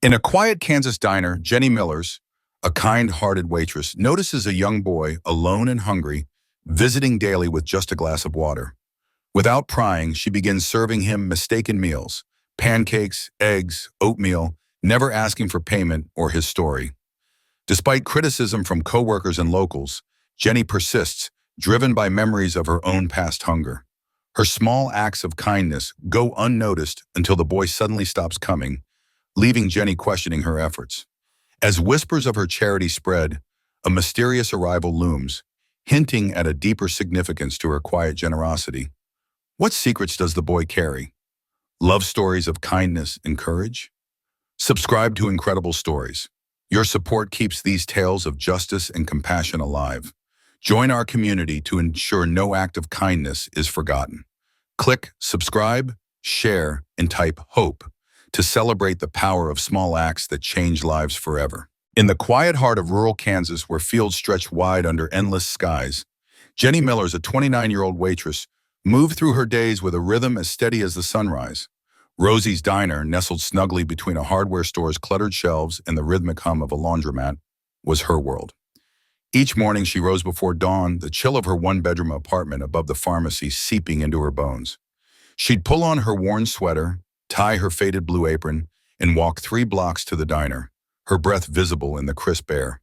In a quiet Kansas diner, Jenny Miller's, a kind-hearted waitress, notices a young boy, alone and hungry, visiting daily with just a glass of water. Without prying, she begins serving him mistaken meals, pancakes, eggs, oatmeal, never asking for payment or his story. Despite criticism from coworkers and locals, Jenny persists, driven by memories of her own past hunger. Her small acts of kindness go unnoticed until the boy suddenly stops coming, leaving Jenny questioning her efforts. As whispers of her charity spread, a mysterious arrival looms, hinting at a deeper significance to her quiet generosity. What secrets does the boy carry? Love stories of kindness and courage? Subscribe to Incredible Stories. Your support keeps these tales of justice and compassion alive. Join our community to ensure no act of kindness is forgotten. Click subscribe, share, and type HOPE to celebrate the power of small acts that change lives forever. In the quiet heart of rural Kansas, where fields stretch wide under endless skies, Jenny Miller's a 29-year-old waitress moved through her days with a rhythm as steady as the sunrise. Rosy's diner, nestled snugly between a hardware store's cluttered shelves and the rhythmic hum of a laundromat, was her world. Each morning she rose before dawn, the chill of her one-bedroom apartment above the pharmacy seeping into her bones. She'd pull on her worn sweater, tie her faded blue apron, and walk 3 blocks to the diner, her breath visible in the crisp air.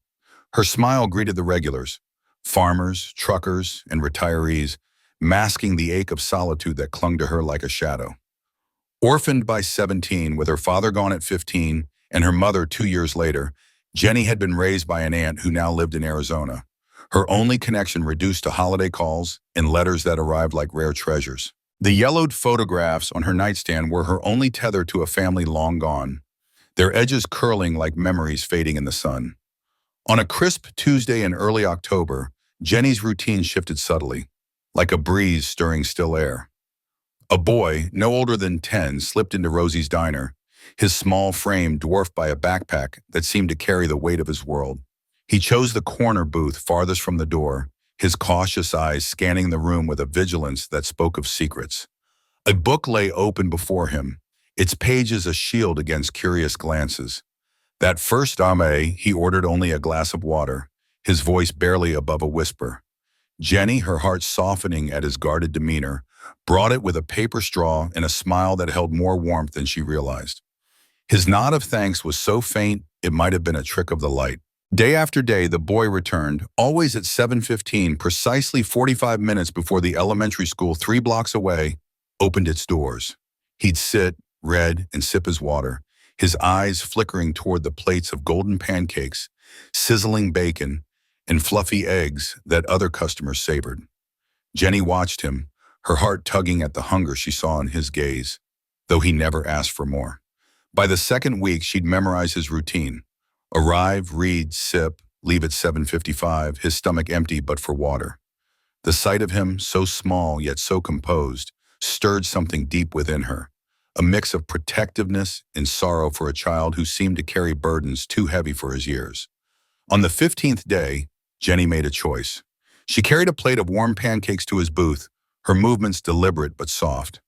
Her smile greeted the regulars, farmers, truckers, and retirees, masking the ache of solitude that clung to her like a shadow. Orphaned by 17, with her father gone at 15 and her mother 2 years later, Jenny had been raised by an aunt who now lived in Arizona, her only connection reduced to holiday calls and letters that arrived like rare treasures. The yellowed photographs on her nightstand were her only tether to a family long gone, their edges curling like memories fading in the sun. On a crisp Tuesday in early October, Jenny's routine shifted subtly, like a breeze stirring still air. A boy, no older than 10, slipped into Rosy's diner, his small frame dwarfed by a backpack that seemed to carry the weight of his world. He chose the corner booth farthest from the door, his cautious eyes scanning the room with a vigilance that spoke of secrets. A book lay open before him, its pages a shield against curious glances. That first dame, he ordered only a glass of water, his voice barely above a whisper. Jenny, her heart softening at his guarded demeanor, brought it with a paper straw and a smile that held more warmth than she realized. His nod of thanks was so faint it might have been a trick of the light. Day after day, the boy returned, always at 7:15, precisely 45 minutes before the elementary school 3 blocks away opened its doors. He'd sit, read, and sip his water, his eyes flickering toward the plates of golden pancakes, sizzling bacon, and fluffy eggs that other customers savored. Jenny watched him, her heart tugging at the hunger she saw in his gaze, though he never asked for more. By the second week, she'd memorized his routine. Arrive, read, sip, leave at 7:55, his stomach empty but for water. The sight of him, so small yet so composed, stirred something deep within her, a mix of protectiveness and sorrow for a child who seemed to carry burdens too heavy for his years. On the 15th day, Jenny made a choice. She carried a plate of warm pancakes to his booth, her movements deliberate but soft.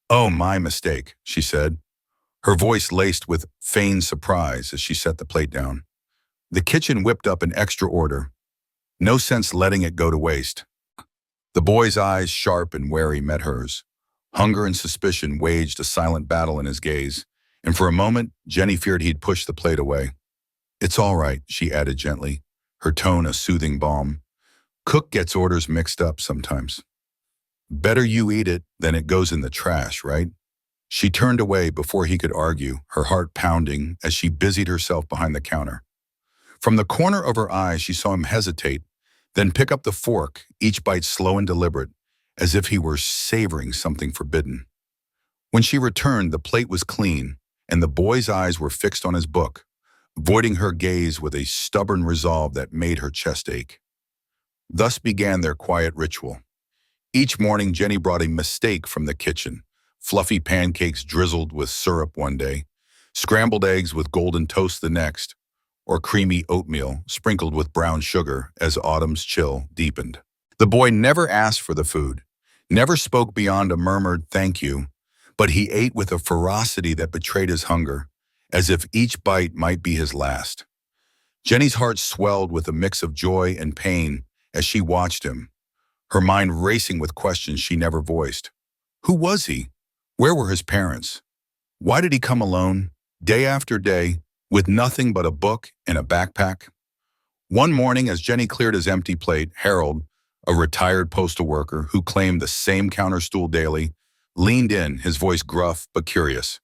"Oh, my mistake," she said, her voice laced with feigned surprise as she set the plate down. The kitchen whipped up an extra order. No sense letting it go to waste. The boy's eyes, sharp and wary, met hers. Hunger and suspicion waged a silent battle in his gaze, and for a moment, Jenny feared he'd push the plate away. "It's all right," she added gently, her tone a soothing balm. "Cook gets orders mixed up sometimes. Better you eat it than it goes in the trash, right?" She turned away before he could argue, her heart pounding as she busied herself behind the counter. From the corner of her eye, she saw him hesitate, then pick up the fork, each bite slow and deliberate, as if he were savoring something forbidden. When she returned, the plate was clean, and the boy's eyes were fixed on his book, avoiding her gaze with a stubborn resolve that made her chest ache. Thus began their quiet ritual. Each morning, Jenny brought a mistake from the kitchen. Fluffy pancakes drizzled with syrup one day, scrambled eggs with golden toast the next, or creamy oatmeal sprinkled with brown sugar as autumn's chill deepened. The boy never asked for the food, never spoke beyond a murmured thank you, but he ate with a ferocity that betrayed his hunger, as if each bite might be his last. Jenny's heart swelled with a mix of joy and pain as she watched him, her mind racing with questions she never voiced. Who was he? Where were his parents? Why did he come alone, day after day, with nothing but a book and a backpack? One morning, as Jenny cleared his empty plate, Harold, a retired postal worker who claimed the same counter stool daily, leaned in, his voice gruff but curious.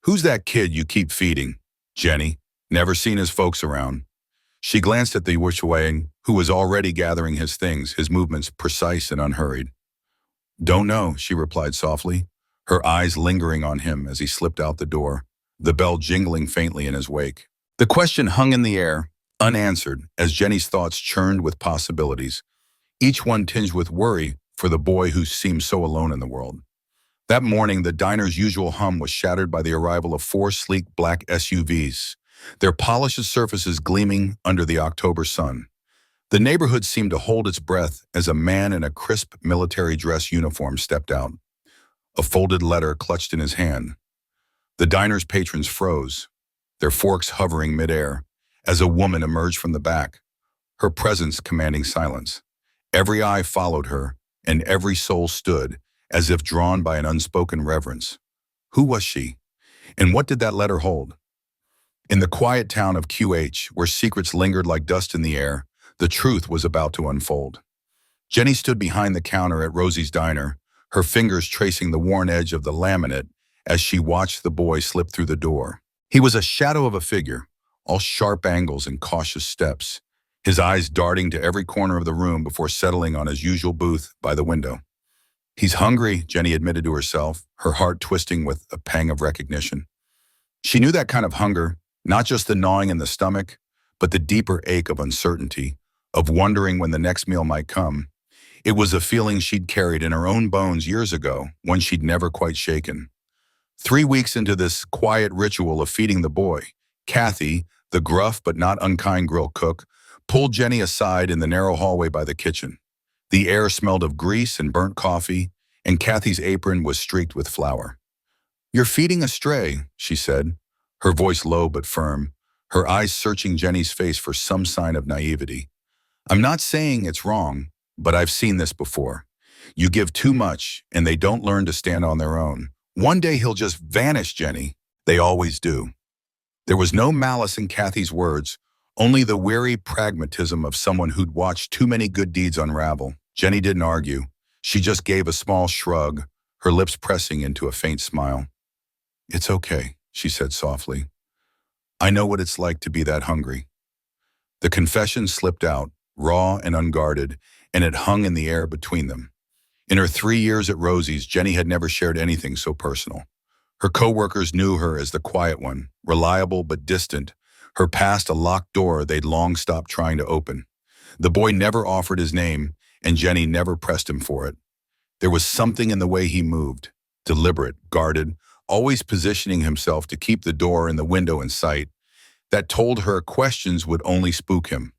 Who's that kid you keep feeding? Jenny, never seen his folks around. She glanced at the Wishwang, who was already gathering his things, his movements precise and unhurried. Don't know, she replied softly, her eyes lingering on him as he slipped out the door, the bell jingling faintly in his wake. The question hung in the air, unanswered, as Jenny's thoughts churned with possibilities, each one tinged with worry for the boy who seemed so alone in the world. That morning, the diner's usual hum was shattered by the arrival of 4 sleek black SUVs, their polished surfaces gleaming under the October sun. The neighborhood seemed to hold its breath as a man in a crisp military dress uniform stepped out, a folded letter clutched in his hand. The diner's patrons froze, their forks hovering midair, as a woman emerged from the back, her presence commanding silence. Every eye followed her, and every soul stood, as if drawn by an unspoken reverence. Who was she? And what did that letter hold? In the quiet town of QH, where secrets lingered like dust in the air, the truth was about to unfold. Jenny stood behind the counter at Rosy's diner, her fingers tracing the worn edge of the laminate as she watched the boy slip through the door. He was a shadow of a figure, all sharp angles and cautious steps, his eyes darting to every corner of the room before settling on his usual booth by the window. He's hungry, Jenny admitted to herself, her heart twisting with a pang of recognition. She knew that kind of hunger, not just the gnawing in the stomach, but the deeper ache of uncertainty, of wondering when the next meal might come. It was a feeling she'd carried in her own bones years ago, one she'd never quite shaken. 3 weeks into this quiet ritual of feeding the boy, Kathy, the gruff but not unkind grill cook, pulled Jenny aside in the narrow hallway by the kitchen. The air smelled of grease and burnt coffee, and Kathy's apron was streaked with flour. You're feeding a stray, she said, her voice low but firm, her eyes searching Jenny's face for some sign of naivety. I'm not saying it's wrong, but I've seen this before. You give too much, and they don't learn to stand on their own. One day he'll just vanish, Jenny. They always do. There was no malice in Kathy's words, only the weary pragmatism of someone who'd watched too many good deeds unravel. Jenny didn't argue. She just gave a small shrug, her lips pressing into a faint smile. It's okay, she said softly. I know what it's like to be that hungry. The confession slipped out, raw and unguarded, and it hung in the air between them. In her 3 years at Rosy's, Jenny had never shared anything so personal. Her co-workers knew her as the quiet one, reliable but distant, her past a locked door they'd long stopped trying to open. The boy never offered his name, and Jenny never pressed him for it. There was something in the way he moved, deliberate, guarded, always positioning himself to keep the door and the window in sight, that told her questions would only spook him.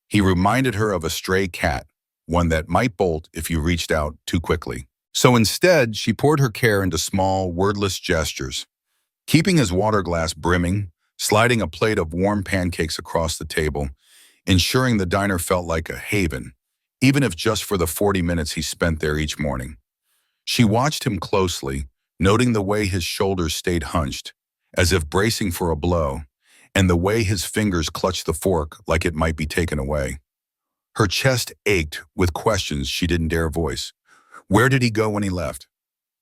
He reminded her of a stray cat, one that might bolt if you reached out too quickly. So instead, she poured her care into small, wordless gestures, keeping his water glass brimming, sliding a plate of warm pancakes across the table, ensuring the diner felt like a haven, even if just for the 40 minutes he spent there each morning. She watched him closely, noting the way his shoulders stayed hunched, as if bracing for a blow, and the way his fingers clutched the fork like it might be taken away. Her chest ached with questions she didn't dare voice. Where did he go when he left?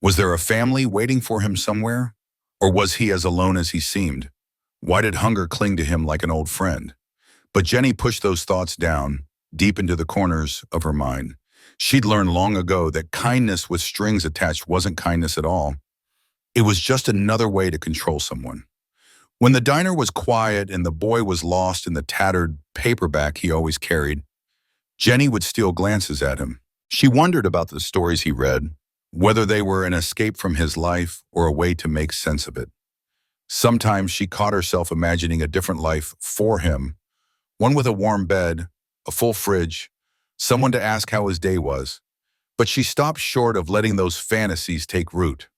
Was there a family waiting for him somewhere? Or was he as alone as he seemed? Why did hunger cling to him like an old friend? But Jenny pushed those thoughts down, deep into the corners of her mind. She'd learned long ago that kindness with strings attached wasn't kindness at all. It was just another way to control someone. When the diner was quiet and the boy was lost in the tattered paperback he always carried, Jenny would steal glances at him. She wondered about the stories he read, whether they were an escape from his life or a way to make sense of it. Sometimes she caught herself imagining a different life for him, one with a warm bed, a full fridge, someone to ask how his day was. But she stopped short of letting those fantasies take root.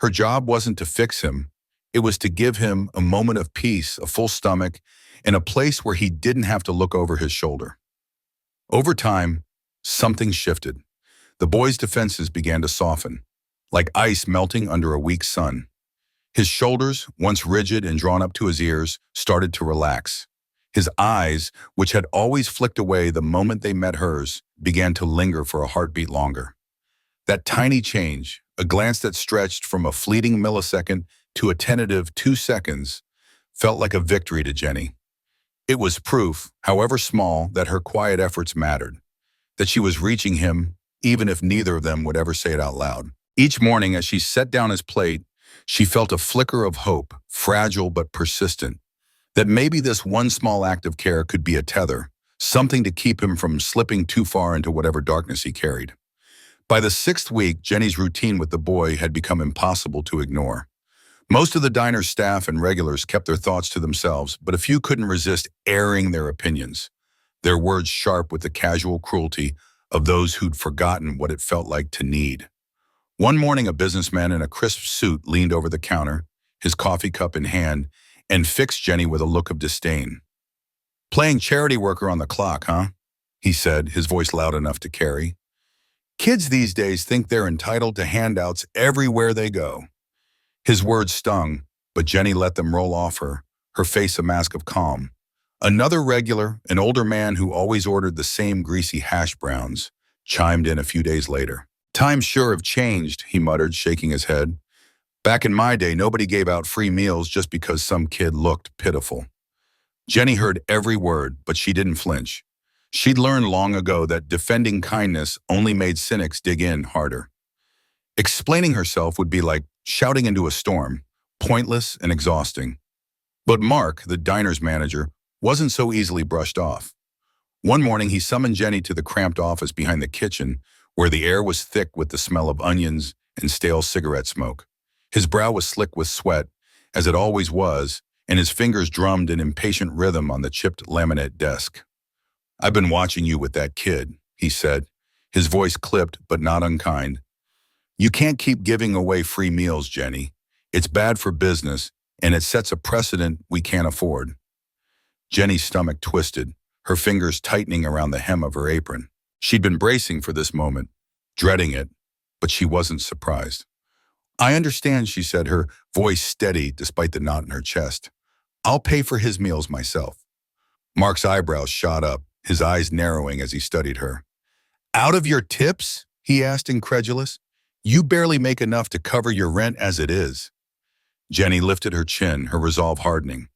Her job wasn't to fix him, It was to give him a moment of peace, a full stomach, and a place where he didn't have to look over his shoulder. Over time, something shifted. The boy's defenses began to soften, like ice melting under a weak sun. His shoulders, once rigid and drawn up to his ears, started to relax. His eyes, which had always flicked away the moment they met hers, began to linger for a heartbeat longer. That tiny change, a glance that stretched from a fleeting millisecond to a tentative 2 seconds, felt like a victory to Jenny. It was proof, however small, that her quiet efforts mattered, that she was reaching him, even if neither of them would ever say it out loud. Each morning, as she set down his plate, she felt a flicker of hope, fragile but persistent, that maybe this one small act of care could be a tether, something to keep him from slipping too far into whatever darkness he carried. By the 6th week, Jenny's routine with the boy had become impossible to ignore. Most of the diner's staff and regulars kept their thoughts to themselves, but a few couldn't resist airing their opinions, their words sharp with the casual cruelty of those who'd forgotten what it felt like to need. One morning, a businessman in a crisp suit leaned over the counter, his coffee cup in hand, and fixed Jenny with a look of disdain. "Playing charity worker on the clock, huh?" he said, his voice loud enough to carry. "Kids these days think they're entitled to handouts everywhere they go." His words stung, but Jenny let them roll off her face a mask of calm. Another regular, an older man who always ordered the same greasy hash browns, chimed in a few days later. "Times sure have changed," he muttered, shaking his head. "Back in my day, nobody gave out free meals just because some kid looked pitiful." Jenny heard every word, but she didn't flinch. She'd learned long ago that defending kindness only made cynics dig in harder. Explaining herself would be like shouting into a storm, pointless and exhausting. But Mark, the diner's manager, wasn't so easily brushed off. One morning, he summoned Jenny to the cramped office behind the kitchen, where the air was thick with the smell of onions and stale cigarette smoke. His brow was slick with sweat, as it always was, and his fingers drummed in impatient rhythm on the chipped laminate desk. "I've been watching you with that kid," he said, his voice clipped but not unkind. "You can't keep giving away free meals, Jenny. It's bad for business, and it sets a precedent we can't afford." Jenny's stomach twisted, her fingers tightening around the hem of her apron. She'd been bracing for this moment, dreading it, but she wasn't surprised. "I understand," she said, her voice steady despite the knot in her chest. "I'll pay for his meals myself." Mark's eyebrows shot up, his eyes narrowing as he studied her. "Out of your tips?" he asked, incredulous. "You barely make enough to cover your rent as it is." Jenny lifted her chin, her resolve hardening.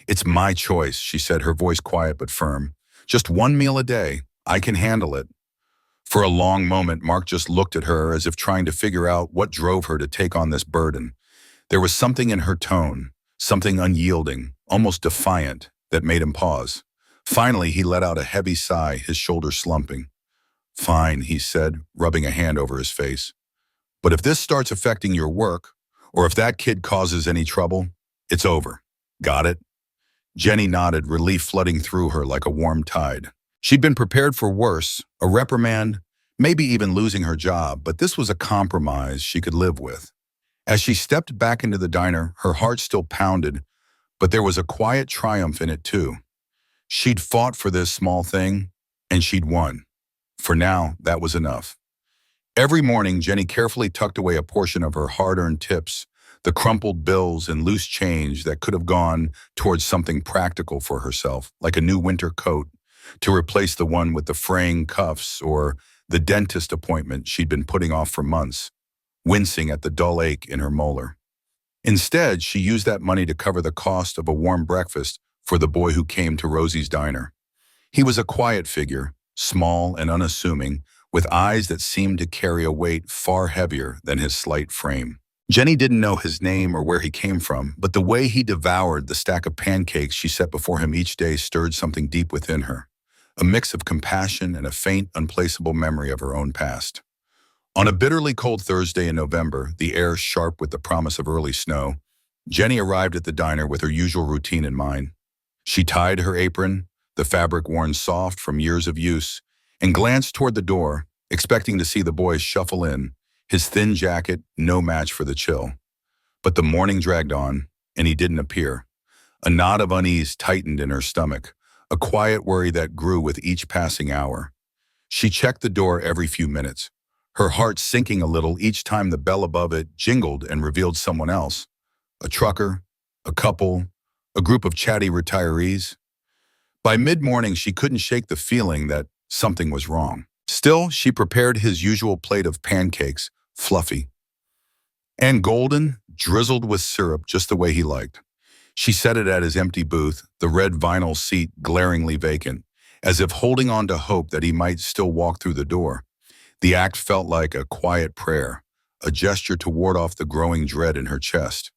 "It's my choice," she said, her voice quiet but firm. "Just one meal a day. I can handle it." For a long moment, Mark just looked at her as if trying to figure out what drove her to take on this burden. There was something in her tone, something unyielding, almost defiant, that made him pause. Finally, he let out a heavy sigh, his shoulders slumping. "Fine," he said, rubbing a hand over his face. "But if this starts affecting your work, or if that kid causes any trouble, it's over. Got it?" Jenny nodded, relief flooding through her like a warm tide. She'd been prepared for worse, a reprimand, maybe even losing her job, but this was a compromise she could live with. As she stepped back into the diner, her heart still pounded, but there was a quiet triumph in it too. She'd fought for this small thing, and she'd won. For now, that was enough. Every morning, Jenny carefully tucked away a portion of her hard-earned tips, the crumpled bills and loose change that could have gone towards something practical for herself, like a new winter coat, to replace the one with the fraying cuffs or the dentist appointment she'd been putting off for months, wincing at the dull ache in her molar. Instead, she used that money to cover the cost of a warm breakfast for the boy who came to Rosy's diner. He was a quiet figure, small and unassuming, with eyes that seemed to carry a weight far heavier than his slight frame. Jenny didn't know his name or where he came from, but the way he devoured the stack of pancakes she set before him each day stirred something deep within her, a mix of compassion and a faint, unplaceable memory of her own past. On a bitterly cold Thursday in November, the air sharp with the promise of early snow, Jenny arrived at the diner with her usual routine in mind. She tied her apron, the fabric worn soft from years of use, and glanced toward the door, expecting to see the boy shuffle in, his thin jacket no match for the chill. But the morning dragged on, and he didn't appear. A knot of unease tightened in her stomach, a quiet worry that grew with each passing hour. She checked the door every few minutes, her heart sinking a little each time the bell above it jingled and revealed someone else. A trucker, a couple, a group of chatty retirees. By mid-morning, she couldn't shake the feeling that something was wrong. Still, she prepared his usual plate of pancakes, fluffy and golden, drizzled with syrup just the way he liked. She set it at his empty booth, the red vinyl seat glaringly vacant, as if holding on to hope that he might still walk through the door. The act felt like a quiet prayer, a gesture to ward off the growing dread in her chest.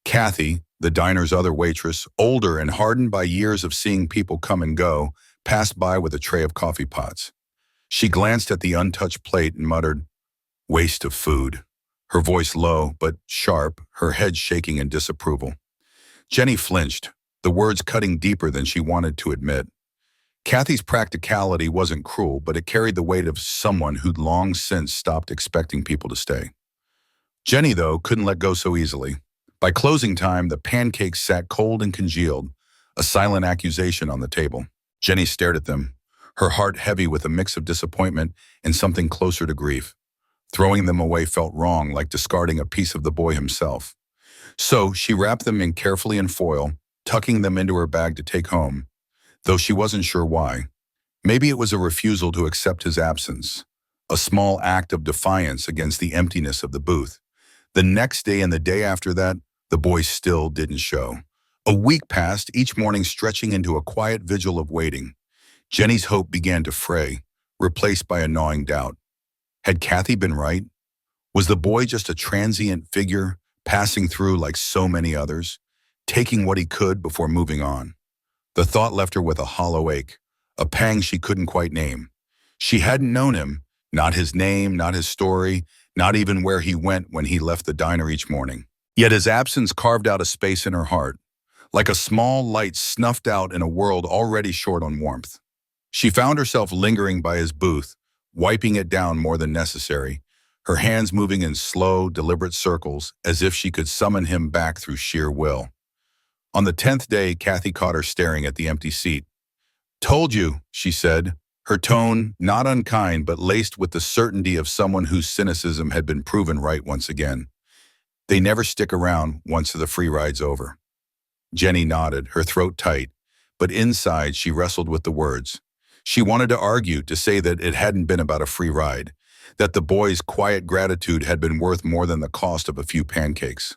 Kathy, the diner's other waitress, older and hardened by years of seeing people come and go, passed by with a tray of coffee pots. She glanced at the untouched plate and muttered, "Waste of food." Her voice low but sharp, her head shaking in disapproval. Jenny flinched, the words cutting deeper than she wanted to admit. Kathy's practicality wasn't cruel, but it carried the weight of someone who'd long since stopped expecting people to stay. Jenny, though, couldn't let go so easily. By closing time, the pancakes sat cold and congealed, a silent accusation on the table. Jenny stared at them, her heart heavy with a mix of disappointment and something closer to grief. Throwing them away felt wrong, like discarding a piece of the boy himself. So she wrapped them in carefully in foil, tucking them into her bag to take home, though she wasn't sure why. Maybe it was a refusal to accept his absence, a small act of defiance against the emptiness of the booth. The next day and the day after that, the boy still didn't show. A week passed, each morning stretching into a quiet vigil of waiting. Jenny's hope began to fray, replaced by a gnawing doubt. Had Kathy been right? Was the boy just a transient figure, passing through like so many others, taking what he could before moving on? The thought left her with a hollow ache, a pang she couldn't quite name. She hadn't known him, not his name, not his story, not even where he went when he left the diner each morning. Yet his absence carved out a space in her heart, like a small light snuffed out in a world already short on warmth. She found herself lingering by his booth, wiping it down more than necessary, her hands moving in slow, deliberate circles as if she could summon him back through sheer will. On the 10th day, Kathy caught her staring at the empty seat. "Told you," she said, her tone not unkind but laced with the certainty of someone whose cynicism had been proven right once again. "They never stick around once the free ride's over." Jenny nodded, her throat tight, but inside she wrestled with the words. She wanted to argue, to say that it hadn't been about a free ride, that the boy's quiet gratitude had been worth more than the cost of a few pancakes.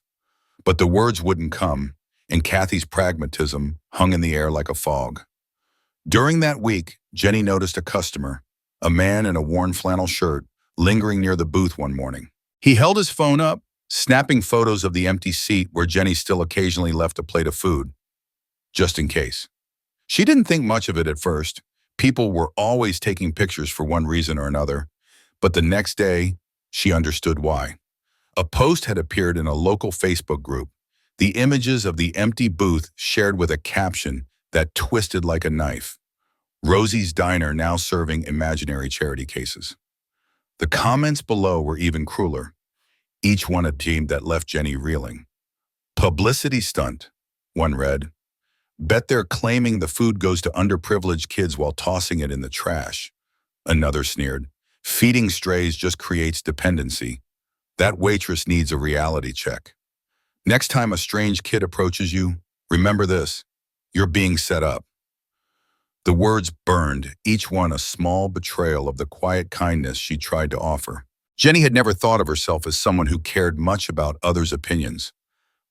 But the words wouldn't come, and Kathy's pragmatism hung in the air like a fog. During that week, Jenny noticed a customer, a man in a worn flannel shirt, lingering near the booth one morning. He held his phone up, snapping photos of the empty seat where Jenny still occasionally left a plate of food, just in case. She didn't think much of it at first. People were always taking pictures for one reason or another, but the next day, she understood why. A post had appeared in a local Facebook group, the images of the empty booth shared with a caption that twisted like a knife. Rosy's diner now serving imaginary charity cases. The comments below were even crueler, each one a theme that left Jenny reeling. "Publicity stunt," one read. "Bet they're claiming the food goes to underprivileged kids while tossing it in the trash," another sneered. "Feeding strays just creates dependency. That waitress needs a reality check. Next time a strange kid approaches you, remember this: you're being set up." The words burned, each one a small betrayal of the quiet kindness she tried to offer. Jenny had never thought of herself as someone who cared much about others' opinions,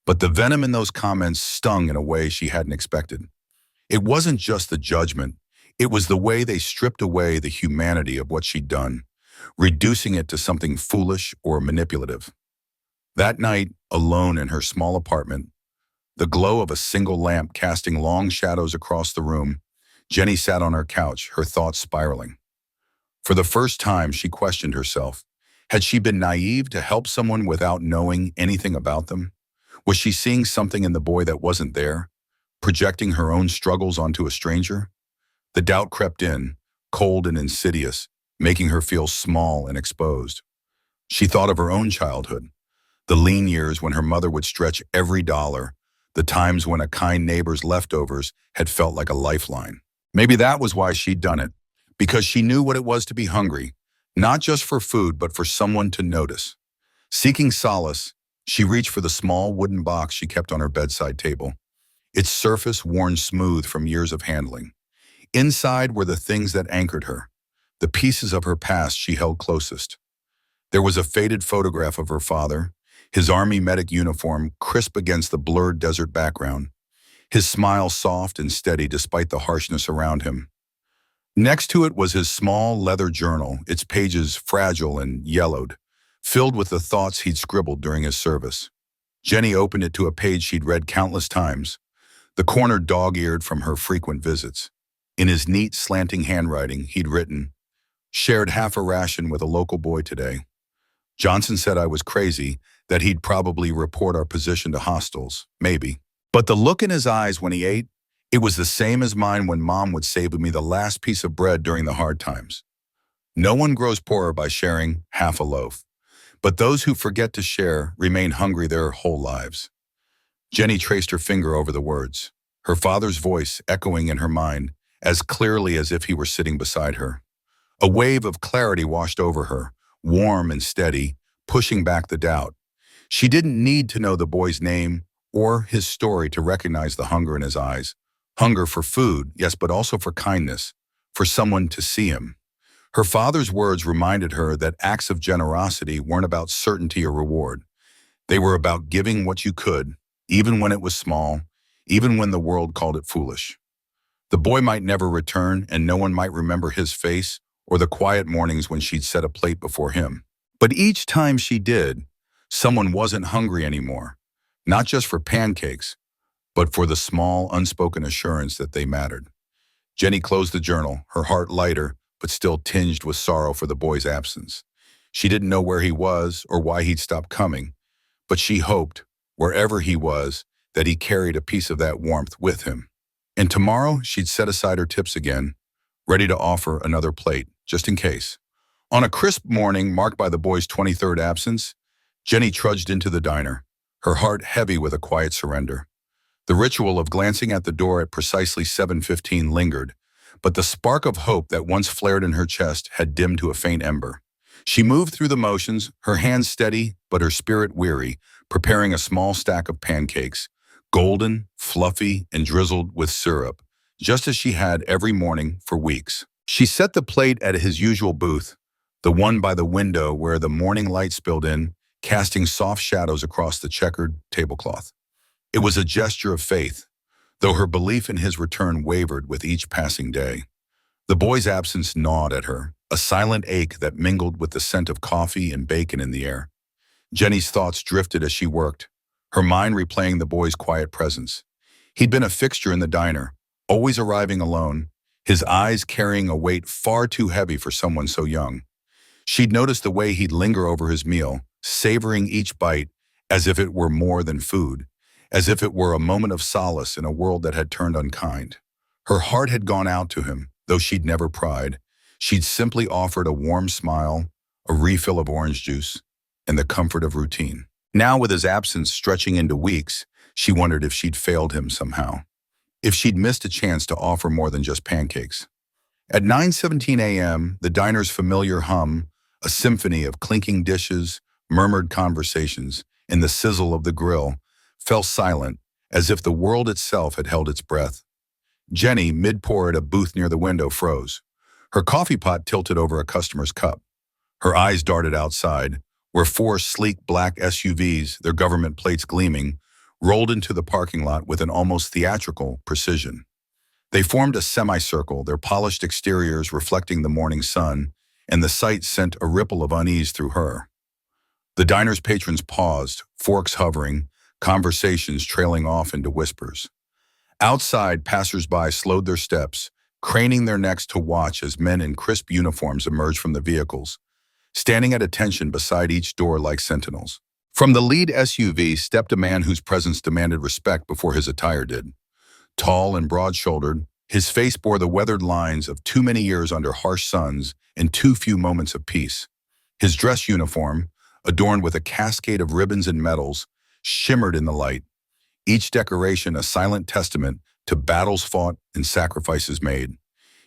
but the venom in those comments stung in a way she hadn't expected. It wasn't just the judgment, it was the way they stripped away the humanity of what she'd done, reducing it to something foolish or manipulative. That night, alone in her small apartment, the glow of a single lamp casting long shadows across the room, Jenny sat on her couch, her thoughts spiraling. For the first time, she questioned herself. Had she been naive to help someone without knowing anything about them? Was she seeing something in the boy that wasn't there, projecting her own struggles onto a stranger? The doubt crept in, cold and insidious, making her feel small and exposed. She thought of her own childhood, the lean years when her mother would stretch every dollar, the times when a kind neighbor's leftovers had felt like a lifeline. Maybe that was why she'd done it, because she knew what it was to be hungry, not just for food, but for someone to notice. Seeking solace, she reached for the small wooden box she kept on her bedside table, its surface worn smooth from years of handling. Inside were the things that anchored her, the pieces of her past she held closest. There was a faded photograph of her father, his army medic uniform crisp against the blurred desert background, his smile soft and steady despite the harshness around him. Next to it was his small leather journal, its pages fragile and yellowed, filled with the thoughts he'd scribbled during his service. Jenny opened it to a page she'd read countless times, the corner dog-eared from her frequent visits. In his neat, slanting handwriting, he'd written, "Shared half a ration with a local boy today. Johnson said I was crazy, that he'd probably report our position to hostiles, maybe. But the look in his eyes when he ate, it was the same as mine when Mom would save me the last piece of bread during the hard times. No one grows poorer by sharing half a loaf, but those who forget to share remain hungry their whole lives." Jenny traced her finger over the words, her father's voice echoing in her mind as clearly as if he were sitting beside her. A wave of clarity washed over her, warm and steady, pushing back the doubt. She didn't need to know the boy's name or his story to recognize the hunger in his eyes. Hunger for food, yes, but also for kindness, for someone to see him. Her father's words reminded her that acts of generosity weren't about certainty or reward. They were about giving what you could, even when it was small, even when the world called it foolish. The boy might never return, and no one might remember his face or the quiet mornings when she'd set a plate before him. But each time she did, someone wasn't hungry anymore, not just for pancakes, but for the small, unspoken assurance that they mattered. Jenny closed the journal, her heart lighter, but still tinged with sorrow for the boy's absence. She didn't know where he was or why he'd stopped coming, but she hoped, wherever he was, that he carried a piece of that warmth with him. And tomorrow, she'd set aside her tips again, ready to offer another plate, just in case. On a crisp morning marked by the boy's 23rd absence, Jenny trudged into the diner, her heart heavy with a quiet surrender. The ritual of glancing at the door at precisely 7:15 lingered, but the spark of hope that once flared in her chest had dimmed to a faint ember. She moved through the motions, her hands steady but her spirit weary, preparing a small stack of pancakes, golden, fluffy, and drizzled with syrup, just as she had every morning for weeks. She set the plate at his usual booth, the one by the window where the morning light spilled in, casting soft shadows across the checkered tablecloth. It was a gesture of faith, though her belief in his return wavered with each passing day. The boy's absence gnawed at her, a silent ache that mingled with the scent of coffee and bacon in the air. Jenny's thoughts drifted as she worked, her mind replaying the boy's quiet presence. He'd been a fixture in the diner, always arriving alone, his eyes carrying a weight far too heavy for someone so young. She'd noticed the way he'd linger over his meal, savoring each bite as if it were more than food, as if it were a moment of solace in a world that had turned unkind. Her heart had gone out to him, though she'd never pried. She'd simply offered a warm smile, a refill of orange juice, and the comfort of routine. Now, with his absence stretching into weeks, she wondered if she'd failed him somehow, if she'd missed a chance to offer more than just pancakes. At 9:17 a.m., the diner's familiar hum, a symphony of clinking dishes, murmured conversations, and the sizzle of the grill, fell silent, as if the world itself had held its breath. Jenny, mid-pour at a booth near the window, froze, her coffee pot tilted over a customer's cup. Her eyes darted outside, where four sleek black SUVs, their government plates gleaming, rolled into the parking lot with an almost theatrical precision. They formed a semicircle, their polished exteriors reflecting the morning sun, and the sight sent a ripple of unease through her. The diner's patrons paused, forks hovering, conversations trailing off into whispers. Outside, passers-by slowed their steps, craning their necks to watch as men in crisp uniforms emerged from the vehicles, standing at attention beside each door like sentinels. From the lead SUV stepped a man whose presence demanded respect before his attire did. Tall and broad-shouldered, his face bore the weathered lines of too many years under harsh suns and too few moments of peace. His dress uniform, adorned with a cascade of ribbons and medals, shimmered in the light, each decoration a silent testament to battles fought and sacrifices made.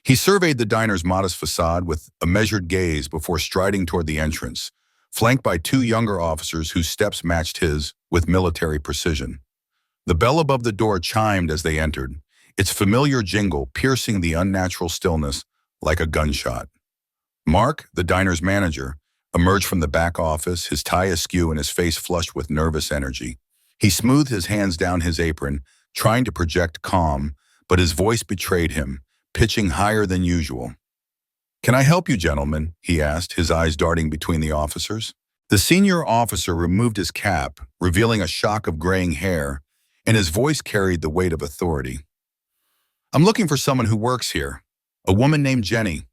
He surveyed the diner's modest facade with a measured gaze before striding toward the entrance, flanked by two younger officers whose steps matched his with military precision. The bell above the door chimed as they entered, its familiar jingle piercing the unnatural stillness like a gunshot. Mark, the diner's manager, emerged from the back office, his tie askew and his face flushed with nervous energy. He smoothed his hands down his apron, trying to project calm, but his voice betrayed him, pitching higher than usual. "Can I help you, gentlemen?" he asked, his eyes darting between the officers. The senior officer removed his cap, revealing a shock of graying hair, and his voice carried the weight of authority. "I'm looking for someone who works here. A woman named Jenny."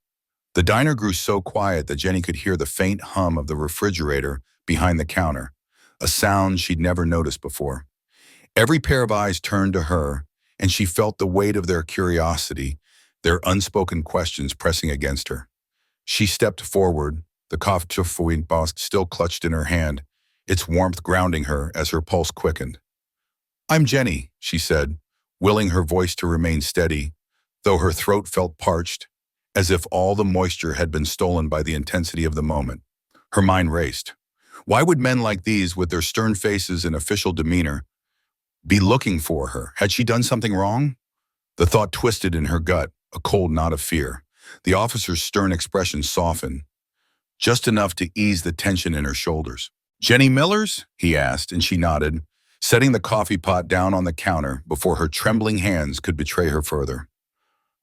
The diner grew so quiet that Jenny could hear the faint hum of the refrigerator behind the counter, a sound she'd never noticed before. Every pair of eyes turned to her, and she felt the weight of their curiosity, their unspoken questions pressing against her. She stepped forward, the coffee box still clutched in her hand, its warmth grounding her as her pulse quickened. "I'm Jenny," she said, willing her voice to remain steady, though her throat felt parched, as if all the moisture had been stolen by the intensity of the moment. Her mind raced. Why would men like these, with their stern faces and official demeanor, be looking for her? Had she done something wrong? The thought twisted in her gut, a cold knot of fear. The officer's stern expression softened, just enough to ease the tension in her shoulders. "Jenny Millers?" he asked, and she nodded, setting the coffee pot down on the counter before her trembling hands could betray her further.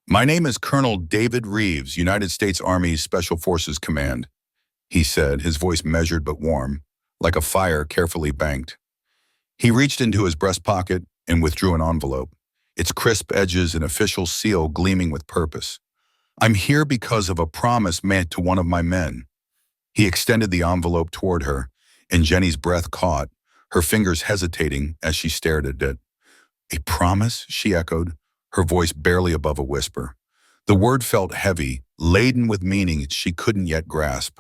"My name is Colonel David Reeves, United States Army Special Forces Command," he said, his voice measured but warm, like a fire carefully banked. He reached into his breast pocket and withdrew an envelope, its crisp edges and official seal gleaming with purpose. "I'm here because of a promise made to one of my men." He extended the envelope toward her, and Jenny's breath caught, her fingers hesitating as she stared at it. "A promise?" she echoed, her voice barely above a whisper. The word felt heavy, laden with meaning she couldn't yet grasp.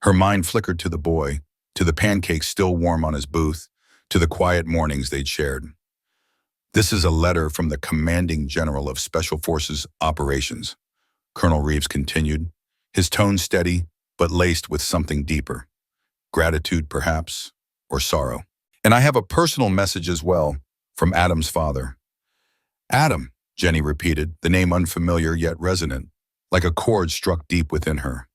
Her mind flickered to the boy, to the pancakes still warm on his booth, to the quiet mornings they'd shared. "This is a letter from the commanding general of Special Forces Operations," Colonel Reeves continued, his tone steady but laced with something deeper. Gratitude, perhaps, or sorrow. "And I have a personal message as well, from Adam's father." "Adam," Jenny repeated, the name unfamiliar yet resonant, like a chord struck deep within her.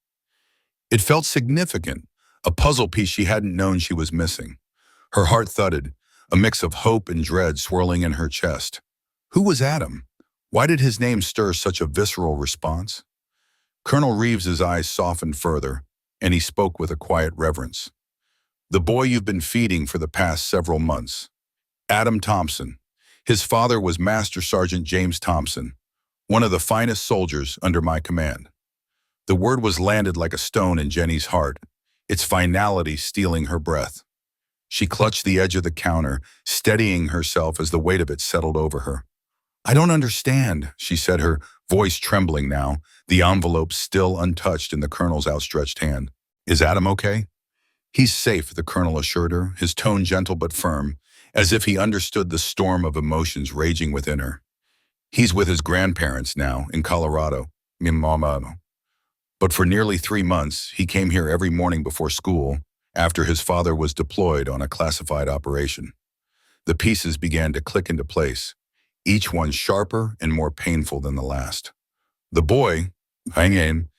It felt significant, a puzzle piece she hadn't known she was missing. Her heart thudded, a mix of hope and dread swirling in her chest. Who was Adam? Why did his name stir such a visceral response? Colonel Reeves's eyes softened further, and he spoke with a quiet reverence. "The boy you've been feeding for the past several months. Adam Thompson. His father was Master Sergeant James Thompson, one of the finest soldiers under my command." The word was landed like a stone in Jenny's heart, its finality stealing her breath. She clutched the edge of the counter, steadying herself as the weight of it settled over her. "I don't understand," she said, her voice trembling now, the envelope still untouched in the colonel's outstretched hand. "Is Adam okay?" "He's safe," the colonel assured her, his tone gentle but firm, as if he understood the storm of emotions raging within her. "He's with his grandparents now, in Colorado, Mimamano. But for nearly 3 months, he came here every morning before school, after his father was deployed on a classified operation." The pieces began to click into place, each one sharper and more painful than the last. The boy, Hangin,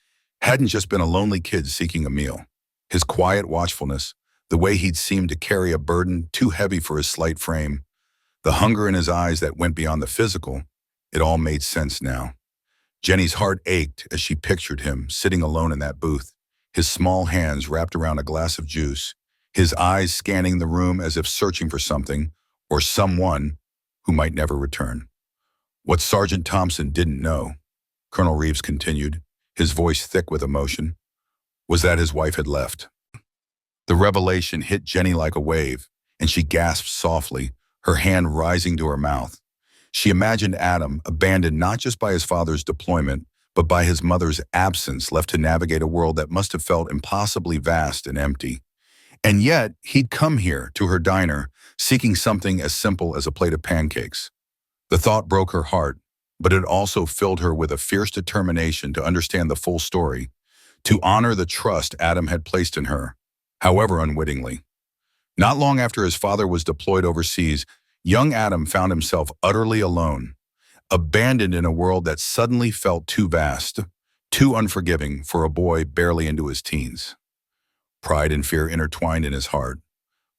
hadn't just been a lonely kid seeking a meal. His quiet watchfulness, the way he'd seemed to carry a burden too heavy for his slight frame, the hunger in his eyes that went beyond the physical, it all made sense now. Jenny's heart ached as she pictured him sitting alone in that booth, his small hands wrapped around a glass of juice, his eyes scanning the room as if searching for something or someone who might never return. What Sergeant Thompson didn't know, Colonel Reeves continued, his voice thick with emotion, was that his wife had left. The revelation hit Jenny like a wave, and she gasped softly, her hand rising to her mouth. She imagined Adam abandoned not just by his father's deployment, but by his mother's absence, left to navigate a world that must have felt impossibly vast and empty. And yet, he'd come here, to her diner, seeking something as simple as a plate of pancakes. The thought broke her heart, but it also filled her with a fierce determination to understand the full story, to honor the trust Adam had placed in her, however unwittingly. Not long after his father was deployed overseas, young Adam found himself utterly alone, abandoned in a world that suddenly felt too vast, too unforgiving for a boy barely into his teens. Pride and fear intertwined in his heart,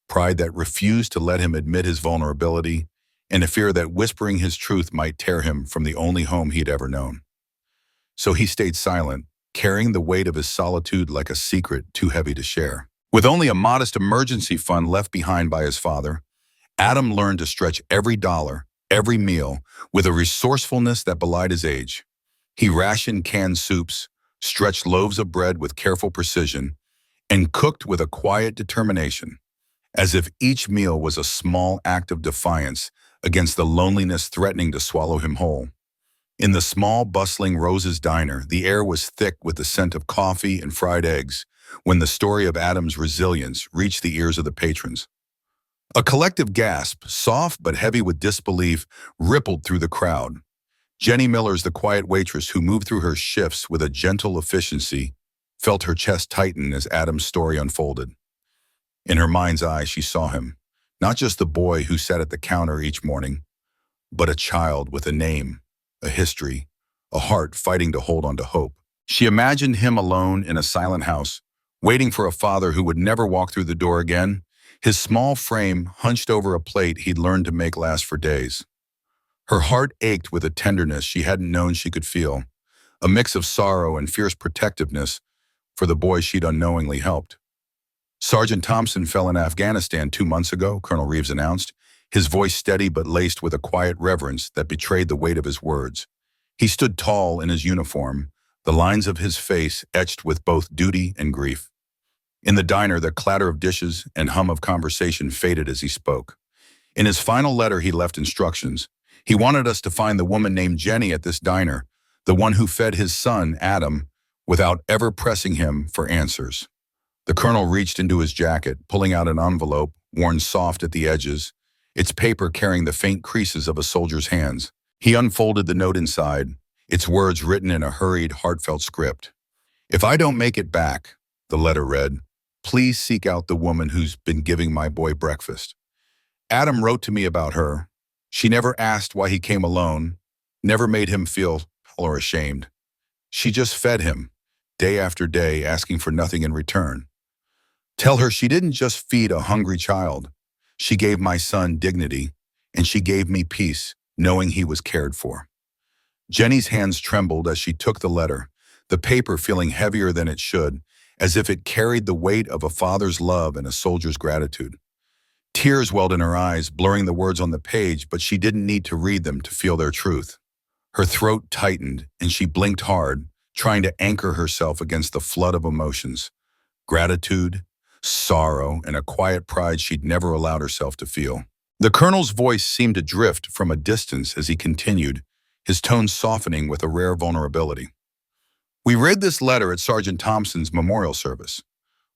pride that refused to let him admit his vulnerability, and a fear that whispering his truth might tear him from the only home he'd ever known. So he stayed silent, carrying the weight of his solitude like a secret too heavy to share. With only a modest emergency fund left behind by his father, Adam learned to stretch every dollar, every meal, with a resourcefulness that belied his age. He rationed canned soups, stretched loaves of bread with careful precision, and cooked with a quiet determination, as if each meal was a small act of defiance against the loneliness threatening to swallow him whole. In the small, bustling Rose's diner, the air was thick with the scent of coffee and fried eggs when the story of Adam's resilience reached the ears of the patrons. A collective gasp, soft but heavy with disbelief, rippled through the crowd. Jenny Millers, the quiet waitress who moved through her shifts with a gentle efficiency, felt her chest tighten as Adam's story unfolded. In her mind's eye, she saw him, not just the boy who sat at the counter each morning, but a child with a name, a history, a heart fighting to hold on to hope. She imagined him alone in a silent house, waiting for a father who would never walk through the door again, his small frame hunched over a plate he'd learned to make last for days. Her heart ached with a tenderness she hadn't known she could feel, a mix of sorrow and fierce protectiveness for the boy she'd unknowingly helped. Sergeant Thompson fell in Afghanistan 2 months ago, Colonel Reeves announced, his voice steady but laced with a quiet reverence that betrayed the weight of his words. He stood tall in his uniform, the lines of his face etched with both duty and grief. In the diner, the clatter of dishes and hum of conversation faded as he spoke. In his final letter, he left instructions. He wanted us to find the woman named Jenny at this diner, the one who fed his son, Adam, without ever pressing him for answers. The colonel reached into his jacket, pulling out an envelope, worn soft at the edges, its paper carrying the faint creases of a soldier's hands. He unfolded the note inside, its words written in a hurried, heartfelt script. "If I don't make it back," the letter read, "please seek out the woman who's been giving my boy breakfast. Adam wrote to me about her. She never asked why he came alone, never made him feel or ashamed. She just fed him, day after day, asking for nothing in return. Tell her she didn't just feed a hungry child. She gave my son dignity, and she gave me peace, knowing he was cared for." Jenny's hands trembled as she took the letter, the paper feeling heavier than it should, as if it carried the weight of a father's love and a soldier's gratitude. Tears welled in her eyes, blurring the words on the page, but she didn't need to read them to feel their truth. Her throat tightened, and she blinked hard, trying to anchor herself against the flood of emotions. Gratitude, sorrow, and a quiet pride she'd never allowed herself to feel. The colonel's voice seemed to drift from a distance as he continued, his tone softening with a rare vulnerability. "We read this letter at Sergeant Thompson's memorial service.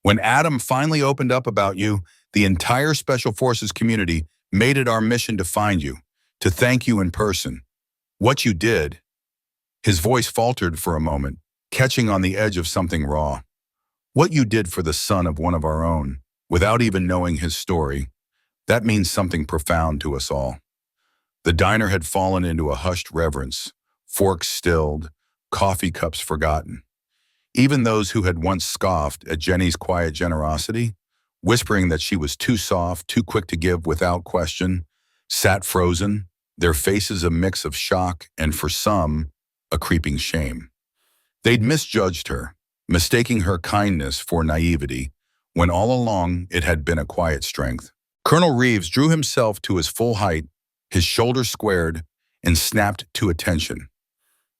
When Adam finally opened up about you, the entire Special Forces community made it our mission to find you, to thank you in person. What you did—" His voice faltered for a moment, catching on the edge of something raw. "What you did for the son of one of our own, without even knowing his story, that means something profound to us all." The diner had fallen into a hushed reverence, forks stilled, coffee cups forgotten. Even those who had once scoffed at Jenny's quiet generosity, whispering that she was too soft, too quick to give without question, sat frozen, their faces a mix of shock and, for some, a creeping shame. They'd misjudged her, mistaking her kindness for naivety, when all along it had been a quiet strength. Colonel Reeves drew himself to his full height, his shoulders squared, and snapped to attention.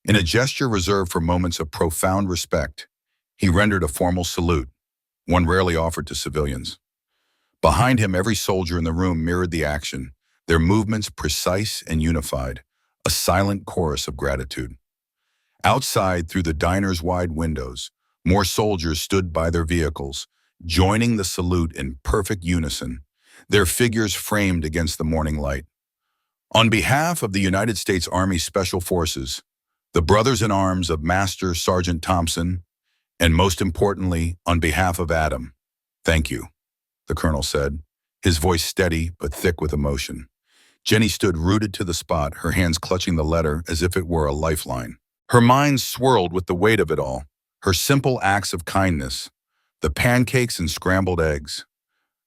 In a gesture reserved for moments of profound respect, he rendered a formal salute, one rarely offered to civilians. Behind him, every soldier in the room mirrored the action, their movements precise and unified, a silent chorus of gratitude. Outside, through the diner's wide windows, more soldiers stood by their vehicles, joining the salute in perfect unison, their figures framed against the morning light. On behalf of the United States Army Special Forces, the brothers-in-arms of Master Sergeant Thompson, and most importantly, on behalf of Adam, thank you, the colonel said, his voice steady but thick with emotion. Jenny stood rooted to the spot, her hands clutching the letter as if it were a lifeline. Her mind swirled with the weight of it all, her simple acts of kindness, the pancakes and scrambled eggs,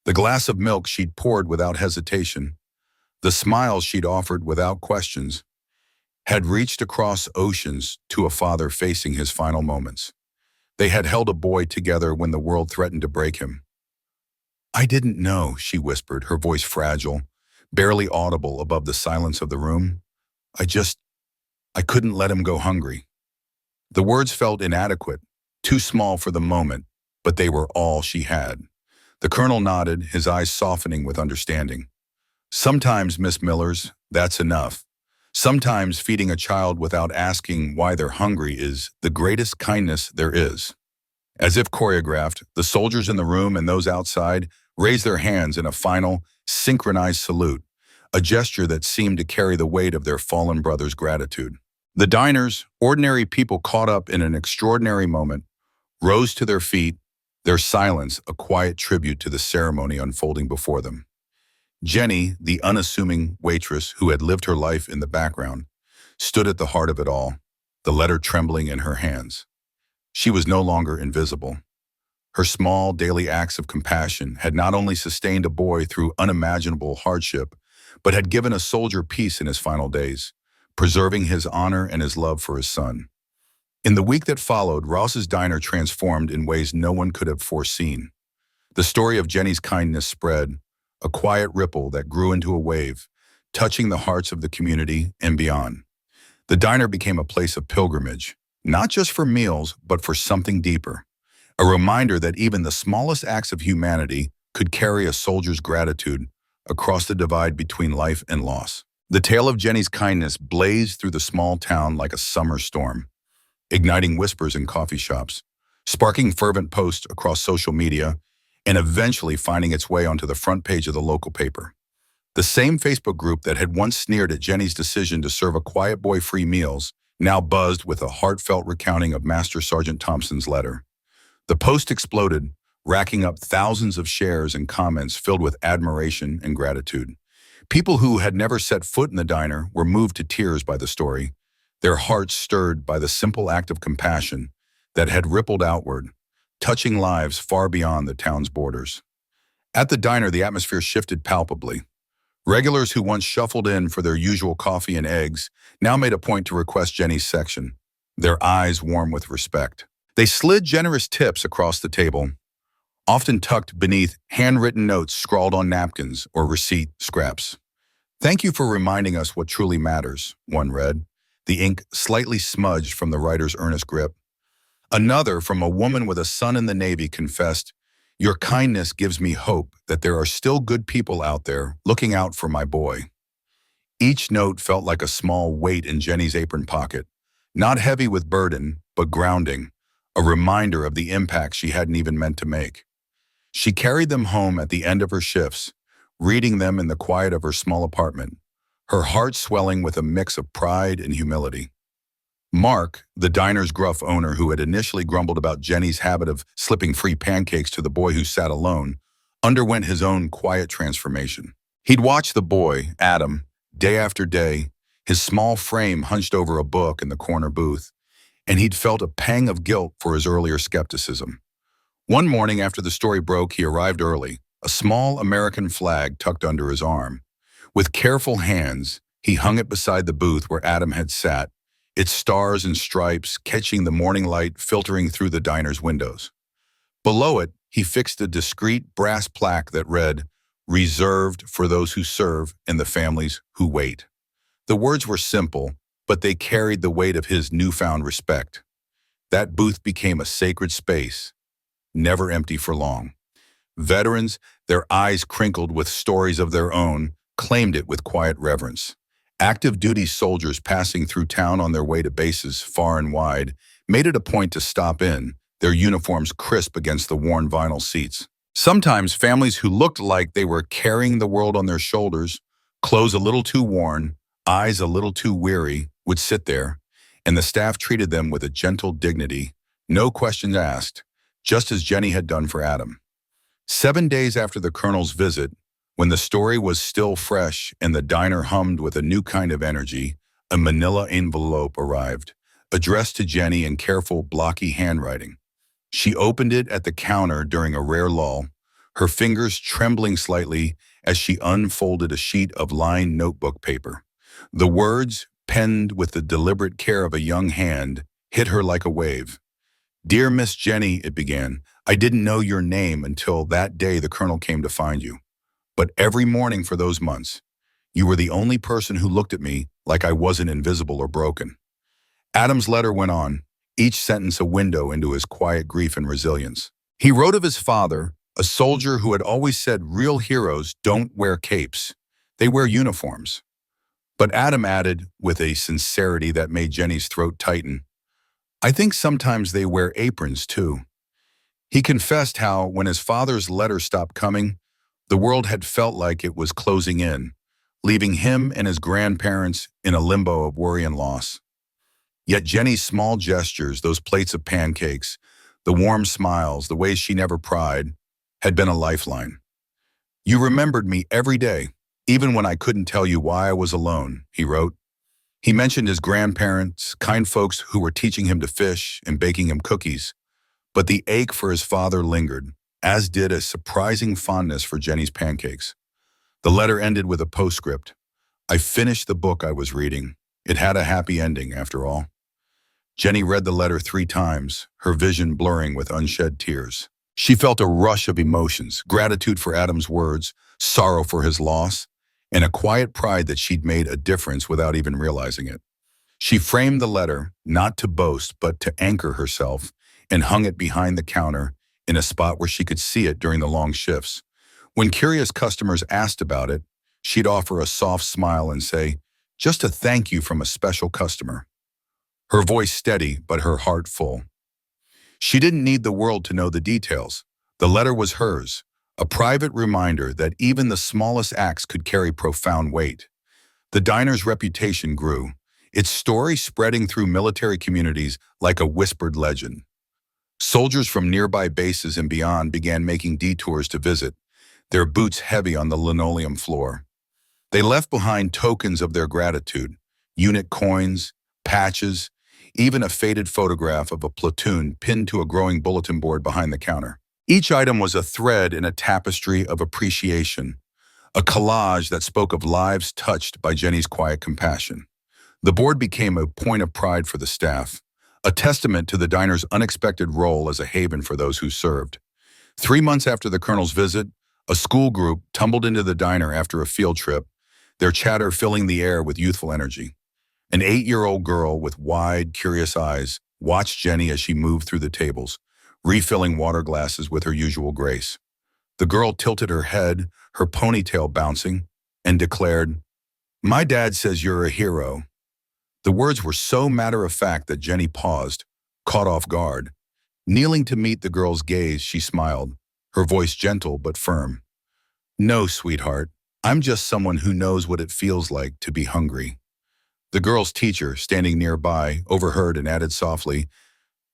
the glass of milk she'd poured without hesitation, the smiles she'd offered without questions, had reached across oceans to a father facing his final moments. They had held a boy together when the world threatened to break him. "I didn't know," she whispered, her voice fragile, barely audible above the silence of the room. I couldn't let him go hungry." The words felt inadequate, too small for the moment, but they were all she had. The colonel nodded, his eyes softening with understanding. "Sometimes, Miss Millers, that's enough. Sometimes feeding a child without asking why they're hungry is the greatest kindness there is." As if choreographed, the soldiers in the room and those outside raised their hands in a final, synchronized salute, a gesture that seemed to carry the weight of their fallen brother's gratitude. The diners, ordinary people caught up in an extraordinary moment, rose to their feet, their silence a quiet tribute to the ceremony unfolding before them. Jenny, the unassuming waitress who had lived her life in the background, stood at the heart of it all, the letter trembling in her hands. She was no longer invisible. Her small daily acts of compassion had not only sustained a boy through unimaginable hardship, but had given a soldier peace in his final days, preserving his honor and his love for his son. In the week that followed, Ross's diner transformed in ways no one could have foreseen. The story of Jenny's kindness spread, a quiet ripple that grew into a wave, touching the hearts of the community and beyond. The diner became a place of pilgrimage, not just for meals, but for something deeper. A reminder that even the smallest acts of humanity could carry a soldier's gratitude across the divide between life and loss. The tale of Jenny's kindness blazed through the small town like a summer storm, igniting whispers in coffee shops, sparking fervent posts across social media, and eventually finding its way onto the front page of the local paper. The same Facebook group that had once sneered at Jenny's decision to serve a quiet boy free meals now buzzed with a heartfelt recounting of Master Sergeant Thompson's letter. The post exploded, racking up thousands of shares and comments filled with admiration and gratitude. People who had never set foot in the diner were moved to tears by the story, their hearts stirred by the simple act of compassion that had rippled outward, touching lives far beyond the town's borders. At the diner, the atmosphere shifted palpably. Regulars who once shuffled in for their usual coffee and eggs now made a point to request Jenny's section, their eyes warm with respect. They slid generous tips across the table, often tucked beneath handwritten notes scrawled on napkins or receipt scraps. "Thank you for reminding us what truly matters," one read, the ink slightly smudged from the writer's earnest grip. Another, from a woman with a son in the Navy, confessed, "Your kindness gives me hope that there are still good people out there looking out for my boy." Each note felt like a small weight in Jenny's apron pocket, not heavy with burden, but grounding, a reminder of the impact she hadn't even meant to make. She carried them home at the end of her shifts, reading them in the quiet of her small apartment, her heart swelling with a mix of pride and humility. Mark, the diner's gruff owner who had initially grumbled about Jenny's habit of slipping free pancakes to the boy who sat alone, underwent his own quiet transformation. He'd watched the boy, Adam, day after day, his small frame hunched over a book in the corner booth, and he'd felt a pang of guilt for his earlier skepticism. One morning after the story broke, he arrived early, a small American flag tucked under his arm. With careful hands, he hung it beside the booth where Adam had sat, its stars and stripes catching the morning light filtering through the diner's windows. Below it, he fixed a discreet brass plaque that read, "Reserved for those who serve and the families who wait." The words were simple, but they carried the weight of his newfound respect. That booth became a sacred space, never empty for long. Veterans, their eyes crinkled with stories of their own, claimed it with quiet reverence. Active duty soldiers passing through town on their way to bases far and wide made it a point to stop in, their uniforms crisp against the worn vinyl seats. Sometimes families who looked like they were carrying the world on their shoulders, clothes a little too worn, eyes a little too weary, would sit there, and the staff treated them with a gentle dignity, no questions asked, just as Jenny had done for Adam. 7 days after the Colonel's visit, when the story was still fresh and the diner hummed with a new kind of energy, a manila envelope arrived, addressed to Jenny in careful, blocky handwriting. She opened it at the counter during a rare lull, her fingers trembling slightly as she unfolded a sheet of lined notebook paper. The words, penned with the deliberate care of a young hand, hit her like a wave. "Dear Miss Jenny," it began, "I didn't know your name until that day the Colonel came to find you. But every morning for those months, you were the only person who looked at me like I wasn't invisible or broken." Adam's letter went on, each sentence a window into his quiet grief and resilience. He wrote of his father, a soldier who had always said real heroes don't wear capes, they wear uniforms. But Adam added, with a sincerity that made Jenny's throat tighten, "I think sometimes they wear aprons too." He confessed how, when his father's letter stopped coming, the world had felt like it was closing in, leaving him and his grandparents in a limbo of worry and loss. Yet Jenny's small gestures, those plates of pancakes, the warm smiles, the ways she never pried, had been a lifeline. "You remembered me every day, even when I couldn't tell you why I was alone," he wrote. He mentioned his grandparents, kind folks who were teaching him to fish and baking him cookies. But the ache for his father lingered, as did a surprising fondness for Jenny's pancakes. The letter ended with a postscript. "I finished the book I was reading. It had a happy ending, after all." Jenny read the letter 3 times, her vision blurring with unshed tears. She felt a rush of emotions, gratitude for Adam's words, sorrow for his loss, and a quiet pride that she'd made a difference without even realizing it. She framed the letter, not to boast, but to anchor herself, and hung it behind the counter in a spot where she could see it during the long shifts. When curious customers asked about it, she'd offer a soft smile and say, "Just a thank you from a special customer." Her voice steady, but her heart full. She didn't need the world to know the details. The letter was hers, a private reminder that even the smallest acts could carry profound weight. The diner's reputation grew, its story spreading through military communities like a whispered legend. Soldiers from nearby bases and beyond began making detours to visit, their boots heavy on the linoleum floor. They left behind tokens of their gratitude, unit coins, patches, even a faded photograph of a platoon pinned to a growing bulletin board behind the counter. Each item was a thread in a tapestry of appreciation, a collage that spoke of lives touched by Jenny's quiet compassion. The board became a point of pride for the staff, a testament to the diner's unexpected role as a haven for those who served. 3 months after the Colonel's visit, a school group tumbled into the diner after a field trip, their chatter filling the air with youthful energy. An 8-year-old girl with wide, curious eyes watched Jenny as she moved through the tables, refilling water glasses with her usual grace. The girl tilted her head, her ponytail bouncing, and declared, "My dad says you're a hero." The words were so matter-of-fact that Jenny paused, caught off guard. Kneeling to meet the girl's gaze, she smiled, her voice gentle but firm. "No, sweetheart, I'm just someone who knows what it feels like to be hungry." The girl's teacher, standing nearby, overheard and added softly,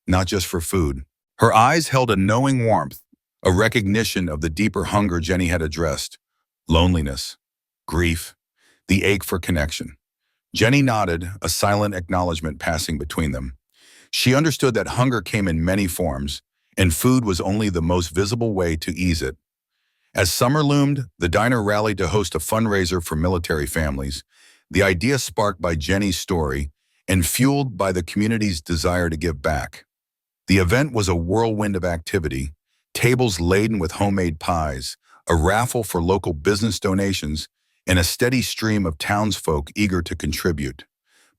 "Not just for food." Her eyes held a knowing warmth, a recognition of the deeper hunger Jenny had addressed: loneliness, grief, the ache for connection. Jenny nodded, a silent acknowledgement passing between them. She understood that hunger came in many forms, and food was only the most visible way to ease it. As summer loomed, the diner rallied to host a fundraiser for military families, the idea sparked by Jenny's story and fueled by the community's desire to give back. The event was a whirlwind of activity, tables laden with homemade pies, a raffle for local business donations, and a steady stream of townsfolk eager to contribute.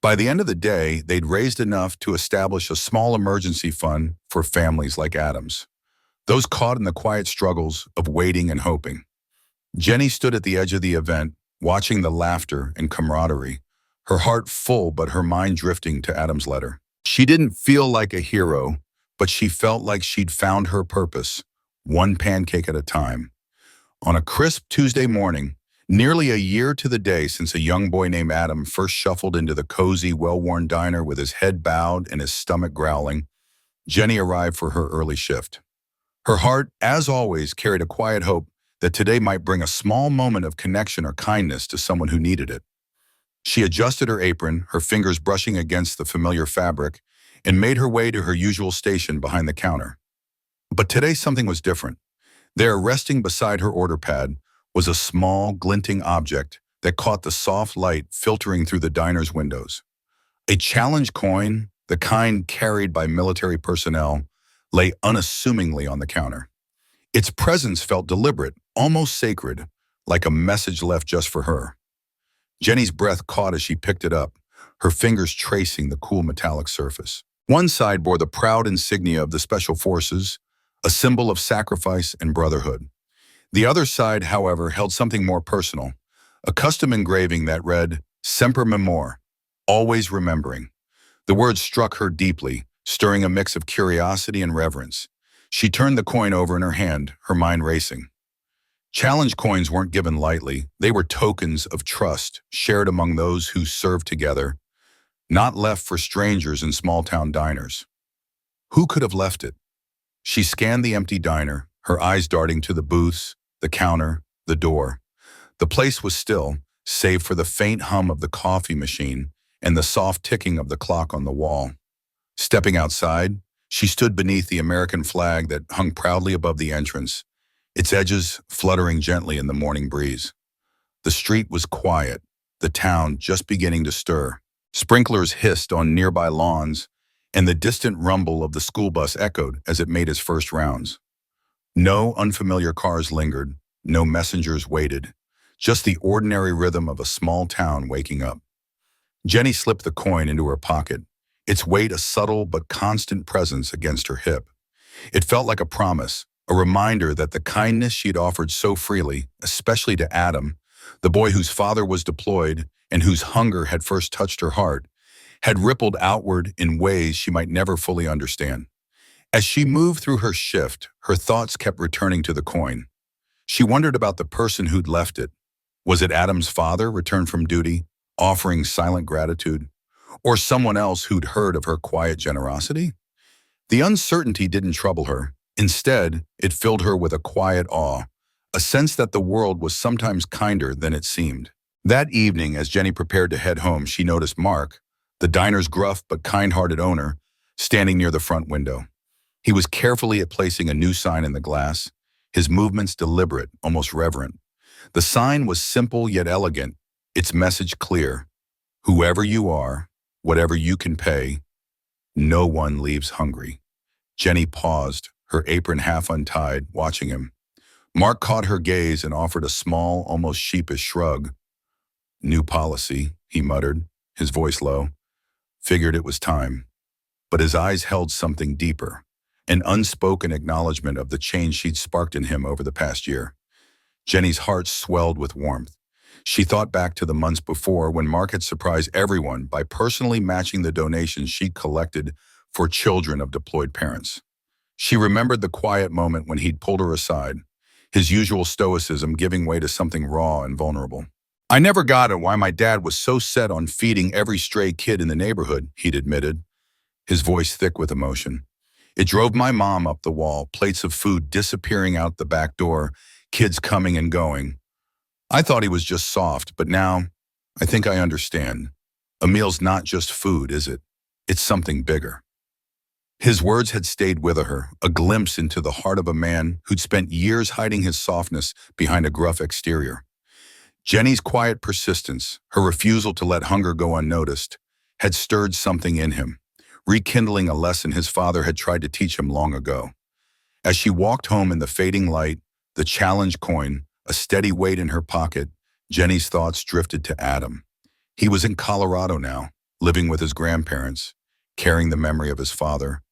By the end of the day, they'd raised enough to establish a small emergency fund for families like Adam's, those caught in the quiet struggles of waiting and hoping. Jenny stood at the edge of the event, watching the laughter and camaraderie, her heart full but her mind drifting to Adam's letter. She didn't feel like a hero, but she felt like she'd found her purpose, one pancake at a time. On a crisp Tuesday morning, nearly a year to the day since a young boy named Adam first shuffled into the cozy, well-worn diner with his head bowed and his stomach growling, Jenny arrived for her early shift. Her heart, as always, carried a quiet hope that today might bring a small moment of connection or kindness to someone who needed it. She adjusted her apron, her fingers brushing against the familiar fabric, and made her way to her usual station behind the counter. But today something was different. There, resting beside her order pad, was a small, glinting object that caught the soft light filtering through the diner's windows. A challenge coin, the kind carried by military personnel, lay unassumingly on the counter. Its presence felt deliberate, almost sacred, like a message left just for her. Jenny's breath caught as she picked it up, her fingers tracing the cool metallic surface. One side bore the proud insignia of the Special Forces, a symbol of sacrifice and brotherhood. The other side, however, held something more personal, a custom engraving that read, Semper Memor, always remembering. The words struck her deeply, stirring a mix of curiosity and reverence. She turned the coin over in her hand, her mind racing. Challenge coins weren't given lightly. They were tokens of trust shared among those who served together, not left for strangers in small-town diners. Who could have left it? She scanned the empty diner, her eyes darting to the booths, the counter, the door. The place was still, save for the faint hum of the coffee machine and the soft ticking of the clock on the wall. Stepping outside, she stood beneath the American flag that hung proudly above the entrance, its edges fluttering gently in the morning breeze. The street was quiet, the town just beginning to stir. Sprinklers hissed on nearby lawns, and the distant rumble of the school bus echoed as it made its first rounds. No unfamiliar cars lingered, no messengers waited, just the ordinary rhythm of a small town waking up. Jenny slipped the coin into her pocket, its weight a subtle but constant presence against her hip. It felt like a promise, a reminder that the kindness she'd offered so freely, especially to Adam, the boy whose father was deployed and whose hunger had first touched her heart, had rippled outward in ways she might never fully understand. As she moved through her shift, her thoughts kept returning to the coin. She wondered about the person who'd left it. Was it Adam's father returned from duty, offering silent gratitude? Or someone else who'd heard of her quiet generosity? The uncertainty didn't trouble her. Instead, it filled her with a quiet awe, a sense that the world was sometimes kinder than it seemed. That evening, as Jenny prepared to head home, she noticed Mark, the diner's gruff but kind-hearted owner, standing near the front window. He was carefully placing a new sign in the glass, his movements deliberate, almost reverent. The sign was simple yet elegant, its message clear. Whoever you are, whatever you can pay, no one leaves hungry. Jenny paused, her apron half untied, watching him. Mark caught her gaze and offered a small, almost sheepish shrug. New policy, he muttered, his voice low. Figured it was time. But his eyes held something deeper, an unspoken acknowledgement of the change she'd sparked in him over the past year. Jenny's heart swelled with warmth. She thought back to the months before when Mark had surprised everyone by personally matching the donations she'd collected for children of deployed parents. She remembered the quiet moment when he'd pulled her aside, his usual stoicism giving way to something raw and vulnerable. I never got it why my dad was so set on feeding every stray kid in the neighborhood, he'd admitted, his voice thick with emotion. It drove my mom up the wall, plates of food disappearing out the back door, kids coming and going. I thought he was just soft, but now I think I understand. A meal's not just food, is it? It's something bigger. His words had stayed with her, a glimpse into the heart of a man who'd spent years hiding his softness behind a gruff exterior. Jenny's quiet persistence, her refusal to let hunger go unnoticed, had stirred something in him, rekindling a lesson his father had tried to teach him long ago. As she walked home in the fading light, the challenge coin, a steady weight in her pocket, Jenny's thoughts drifted to Adam. He was in Colorado now, living with his grandparents, carrying the memory of his father,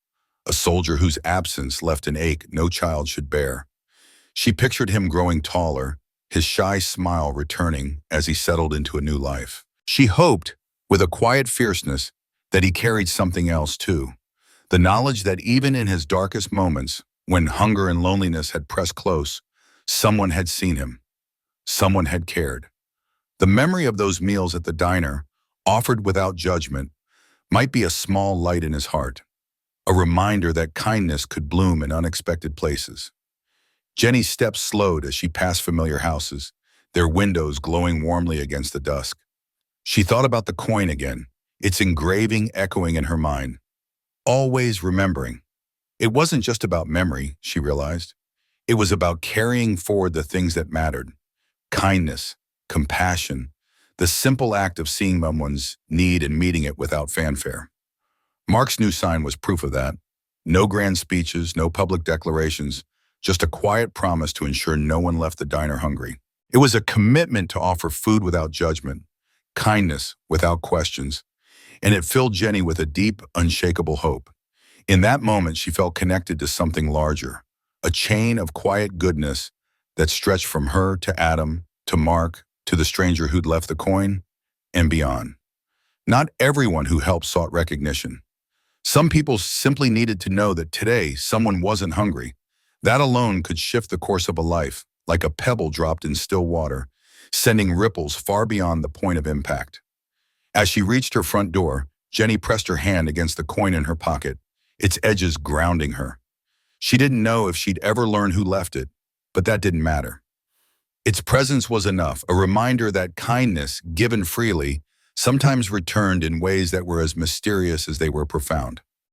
a soldier whose absence left an ache no child should bear. She pictured him growing taller, his shy smile returning as he settled into a new life. She hoped, with a quiet fierceness, that he carried something else too, the knowledge that even in his darkest moments, When hunger and loneliness had pressed close, someone had seen him. Someone had cared. The memory of those meals at the diner, offered without judgment, might be a small light in his heart, a reminder that kindness could bloom in unexpected places. Jenny's steps slowed as she passed familiar houses, their windows glowing warmly against the dusk. She thought about the coin again, its engraving echoing in her mind. Always remembering. It wasn't just about memory, she realized. It was about carrying forward the things that mattered. Kindness, compassion, the simple act of seeing someone's need and meeting it without fanfare. Mark's new sign was proof of that. No grand speeches, no public declarations, just a quiet promise to ensure no one left the diner hungry. It was a commitment to offer food without judgment, kindness without questions, and it filled Jenny with a deep, unshakable hope. In that moment, she felt connected to something larger, a chain of quiet goodness that stretched from her to Adam, to Mark, to the stranger who'd left the coin, and beyond. Not everyone who helped sought recognition. Some people simply needed to know that today someone wasn't hungry. That alone could shift the course of a life, like a pebble dropped in still water, sending ripples far beyond the point of impact. As she reached her front door, Jenny pressed her hand against the coin in her pocket, its edges grounding her. She didn't know if she'd ever learn who left it, but that didn't matter. Its presence was enough, a reminder that kindness, given freely, sometimes returned in ways that were as mysterious as they were profound.